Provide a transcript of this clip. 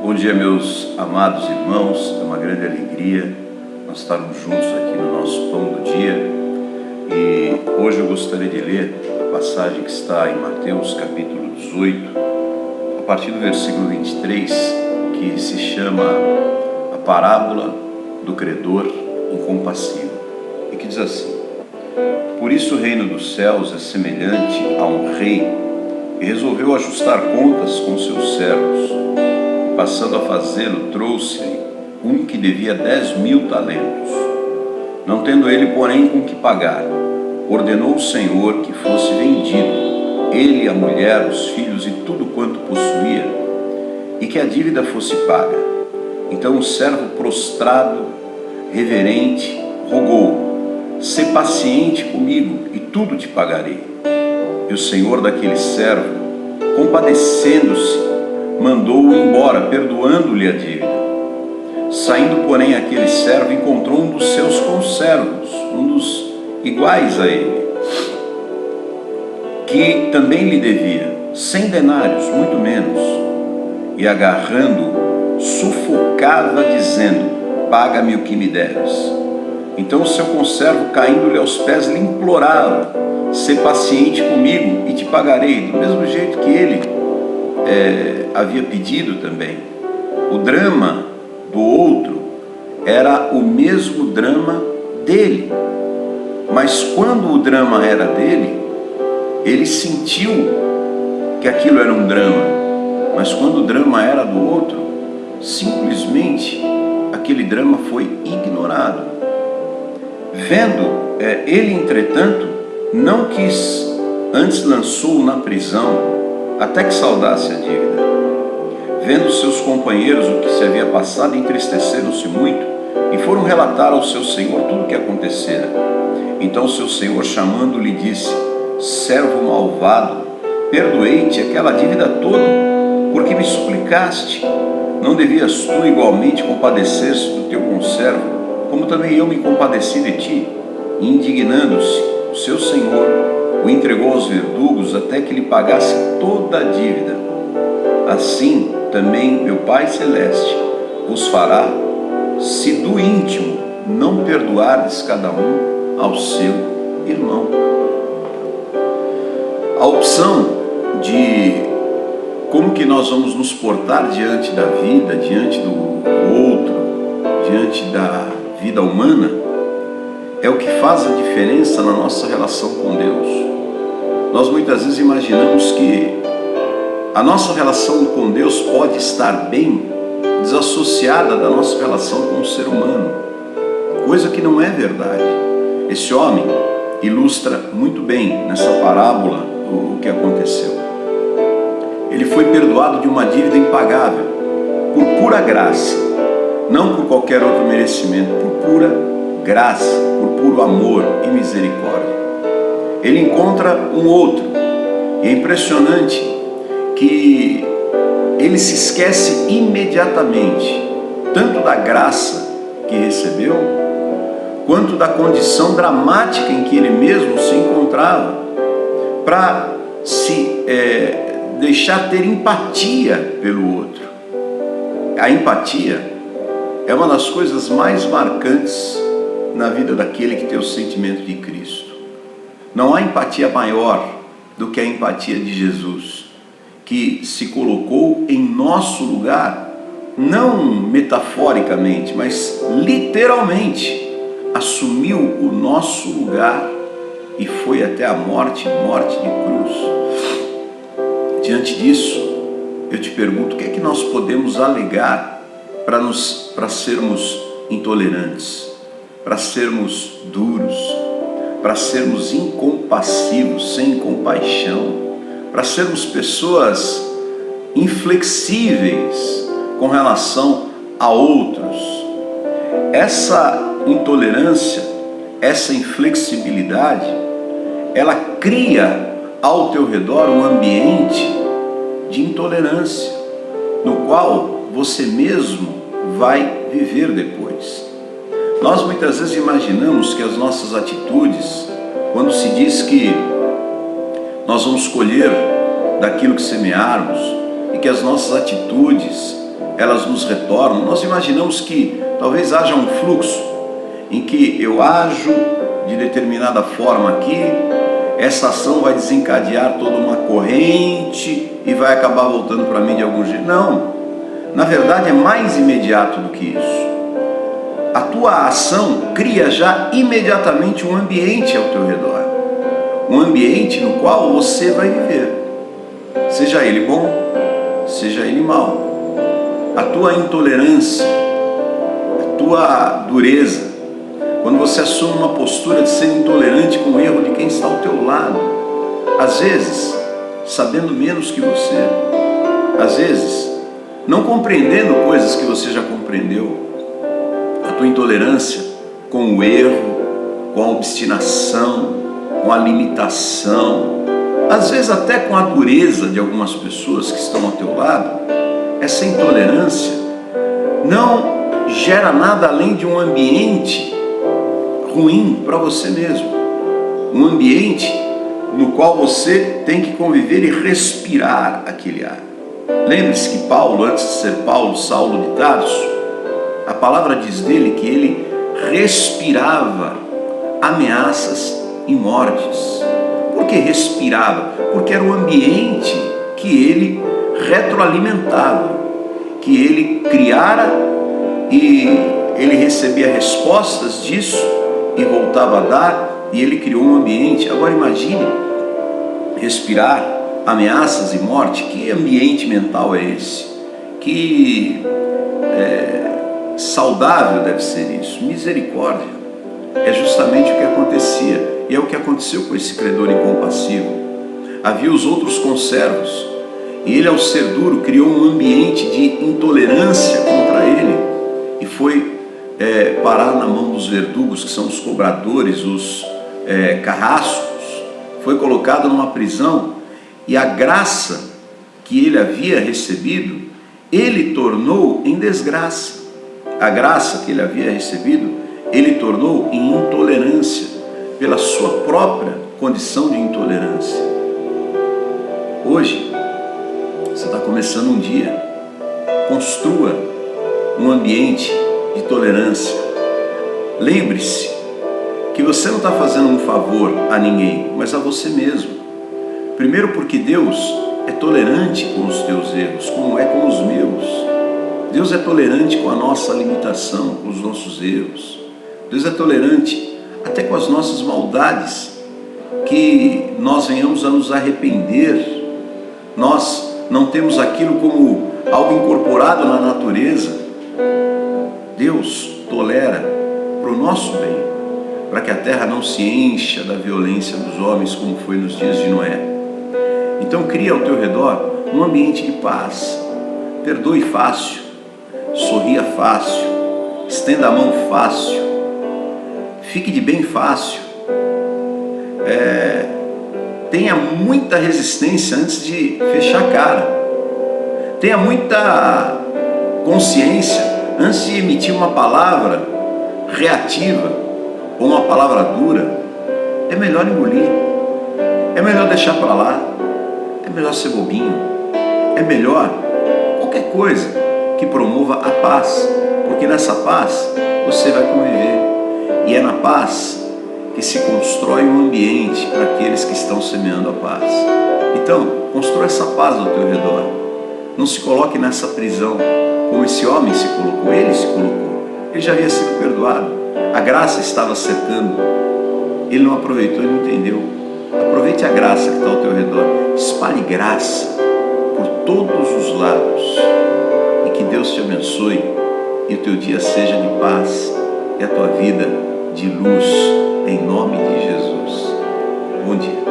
Bom dia, meus amados irmãos. É uma grande alegria nós estarmos juntos aqui no nosso Pão do Dia. E hoje eu gostaria de ler a passagem que está em Mateus capítulo 18, a partir do versículo 23, que se chama a parábola do credor incompassível, e que diz assim: por isso o reino dos céus é semelhante a um rei que resolveu ajustar contas com seus servos. Passando a fazê-lo, trouxe-lhe um que devia 10.000 talentos. Não tendo ele, porém, com que pagar, ordenou o Senhor que fosse vendido, ele, a mulher, os filhos e tudo quanto possuía, e que a dívida fosse paga. Então o servo, prostrado, reverente, rogou: sê paciente comigo e tudo te pagarei. E o senhor daquele servo, compadecendo-se, mandou-o embora, perdoando-lhe a dívida. Saindo, porém, aquele servo encontrou um dos seus conservos, um dos iguais a ele, que também lhe devia 100 denários, muito menos, e agarrando-o, sufocava, dizendo: paga-me o que me deves. Então o seu conservo, caindo-lhe aos pés, lhe implorava: sê paciente comigo e te pagarei, do mesmo jeito que ele havia pedido também. O drama do outro era o mesmo drama dele, mas quando o drama era dele, ele sentiu que aquilo era um drama, mas quando o drama era do outro, simplesmente aquele drama foi ignorado. Vendo, ele entretanto não quis, antes lançou-o na prisão até que saldasse a dívida. Vendo seus companheiros o que se havia passado, entristeceram-se muito e foram relatar ao seu senhor tudo o que acontecera. Então seu senhor, chamando-lhe, disse: servo malvado, perdoei-te aquela dívida toda, porque me suplicaste. Não devias tu igualmente compadecer-se do teu conservo, como também eu me compadeci de ti? E indignando-se, o seu senhor o entregou aos verdugos até que lhe pagasse toda a dívida. Assim também meu Pai Celeste vos fará, se do íntimo não perdoardes cada um ao seu irmão. A opção de como que nós vamos nos portar diante da vida, diante do outro, diante da vida humana, é o que faz a diferença na nossa relação com Deus. Nós muitas vezes imaginamos que a nossa relação com Deus pode estar bem desassociada da nossa relação com o ser humano, coisa que não é verdade. Esse homem ilustra muito bem nessa parábola o que aconteceu. Ele foi perdoado de uma dívida impagável, por pura graça, não por qualquer outro merecimento, por pura graça, por puro amor e misericórdia. Ele encontra um outro, e é impressionante que ele se esquece imediatamente, tanto da graça que recebeu, quanto da condição dramática em que ele mesmo se encontrava, para se deixar ter empatia pelo outro. A empatia é uma das coisas mais marcantes na vida daquele que tem o sentimento de Cristo. Não há empatia maior do que a empatia de Jesus, que se colocou em nosso lugar, não metaforicamente, mas literalmente, assumiu o nosso lugar e foi até a morte de cruz. Diante disso, eu te pergunto, o que é que nós podemos alegar para sermos intolerantes, para sermos duros, para sermos incompassivos, sem compaixão, para sermos pessoas inflexíveis com relação a outros? Essa intolerância, essa inflexibilidade, ela cria ao teu redor um ambiente de intolerância, no qual você mesmo vai viver depois. Nós muitas vezes imaginamos que as nossas atitudes, quando se diz que nós vamos colher daquilo que semearmos e que as nossas atitudes, elas nos retornam. Nós imaginamos que talvez haja um fluxo em que eu ajo de determinada forma aqui, essa ação vai desencadear toda uma corrente e vai acabar voltando para mim de algum jeito. Não, na verdade é mais imediato do que isso. A tua ação cria já imediatamente um ambiente ao teu redor, um ambiente no qual você vai viver, seja ele bom, seja ele mau. A tua intolerância, a tua dureza, quando você assume uma postura de ser intolerante com o erro de quem está ao teu lado, às vezes sabendo menos que você, às vezes não compreendendo coisas que você já compreendeu, a tua intolerância com o erro, com a obstinação, com a limitação, às vezes até com a dureza de algumas pessoas que estão ao teu lado, essa intolerância não gera nada além de um ambiente ruim para você mesmo, um ambiente no qual você tem que conviver e respirar aquele ar. Lembre-se que Paulo, antes de ser Paulo, Saulo de Tarso, a palavra diz dele que ele respirava ameaças e mortes. Por que respirava? Porque era o ambiente que ele retroalimentava, que ele criara e ele recebia respostas disso e voltava a dar, e ele criou um ambiente. Agora imagine respirar ameaças e morte. Que ambiente mental é esse? Que saudável deve ser isso? Misericórdia. É justamente o que acontecia, e é o que aconteceu com esse credor incompassivo. Havia os outros conservos, e ele, ao ser duro, criou um ambiente de intolerância contra ele, e foi parar na mão dos verdugos, que são os cobradores, os carrascos. Foi colocado numa prisão, e a graça que ele havia recebido, ele tornou em desgraça. A graça que ele havia recebido, ele tornou em intolerância, pela sua própria condição de intolerância. Hoje, você está começando um dia, construa um ambiente de tolerância. Lembre-se que você não está fazendo um favor a ninguém, mas a você mesmo. Primeiro porque Deus é tolerante com os teus erros, como é com os meus. Deus é tolerante com a nossa limitação, com os nossos erros. Deus é tolerante até com as nossas maldades, que nós venhamos a nos arrepender. Nós não temos aquilo como algo incorporado na natureza. Deus tolera para o nosso bem, para que a terra não se encha da violência dos homens, como foi nos dias de Noé. Então cria ao teu redor um ambiente de paz. Perdoe fácil, sorria fácil, estenda a mão fácil, fique de bem fácil, tenha muita resistência antes de fechar a cara, tenha muita consciência antes de emitir uma palavra reativa ou uma palavra dura. É melhor engolir, é melhor deixar para lá, é melhor ser bobinho, é melhor qualquer coisa que promova a paz, porque nessa paz você vai conviver, e é na paz que se constrói um ambiente para aqueles que estão semeando a paz. Então, construa essa paz ao teu redor. Não se coloque nessa prisão como esse homem se colocou. Ele se colocou, ele já havia sido perdoado, a graça estava cercando, ele não aproveitou e não entendeu. Aproveite a graça que está ao teu redor, espalhe graça por todos os lados, e que Deus te abençoe, e o teu dia seja de paz, e a tua vida de luz, em nome de Jesus. Bom dia.